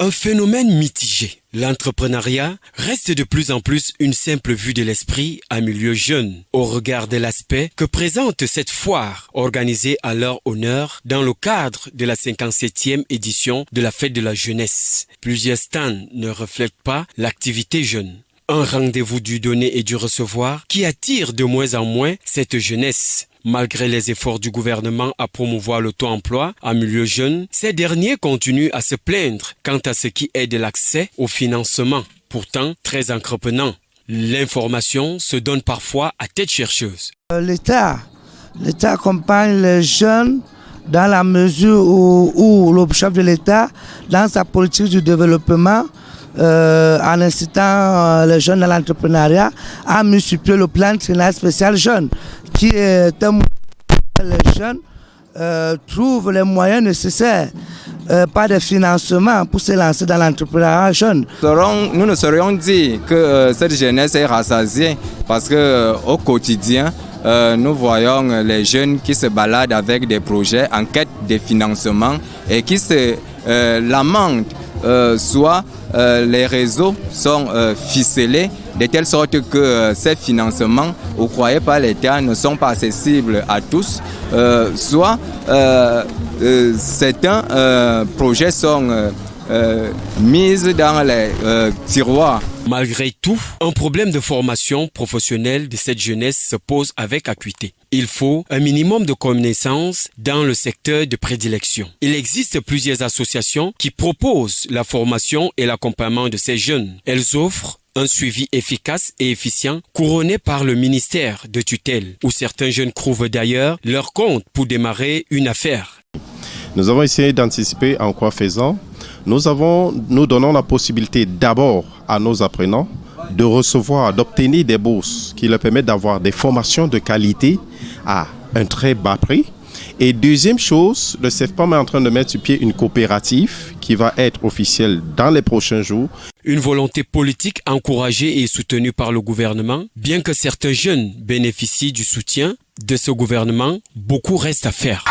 Un phénomène mitigé. L'entrepreneuriat reste de plus en plus une simple vue de l'esprit à milieu jeune, au regard de l'aspect que présente cette foire organisée à leur honneur dans le cadre de la 57e édition de la Fête de la Jeunesse. Plusieurs stands ne reflètent pas l'activité jeune. Un rendez-vous du donner et du recevoir qui attire de moins en moins cette jeunesse. Malgré les efforts du gouvernement à promouvoir l'auto-emploi en milieu jeune, ces derniers continuent à se plaindre quant à ce qui est de l'accès au financement, pourtant très entreprenant. L'information se donne parfois à tête chercheuse. L'État accompagne les jeunes dans la mesure où le chef de l'État, dans sa politique du développement, en incitant les jeunes à l'entrepreneuriat, a mis sur pied le plan triennal spécial jeune, qui est un moyen où les jeunes trouvent les moyens nécessaires par des financements pour se lancer dans l'entrepreneuriat jeune. Nous ne saurions dire que cette jeunesse est rassasiée parce qu'au quotidien, nous voyons les jeunes qui se baladent avec des projets en quête de financement et qui se lamentent. Soit les réseaux sont ficelés de telle sorte que ces financements octroyés par l'État ne sont pas accessibles à tous, soit certains projets sont mis dans les tiroirs. Malgré tout, un problème de formation professionnelle de cette jeunesse se pose avec acuité. Il faut un minimum de connaissances dans le secteur de prédilection. Il existe plusieurs associations qui proposent la formation et l'accompagnement de ces jeunes. Elles offrent un suivi efficace et efficient couronné par le ministère de tutelle, où certains jeunes trouvent d'ailleurs leur compte pour démarrer une affaire. Nous avons essayé d'anticiper en quoi faisant. Nous donnons la possibilité d'abord à nos apprenants de recevoir, d'obtenir des bourses qui leur permettent d'avoir des formations de qualité à un très bas prix. Et deuxième chose, le CEFPAM est en train de mettre sur pied une coopérative qui va être officielle dans les prochains jours. Une volonté politique encouragée et soutenue par le gouvernement. Bien que certains jeunes bénéficient du soutien de ce gouvernement, beaucoup reste à faire.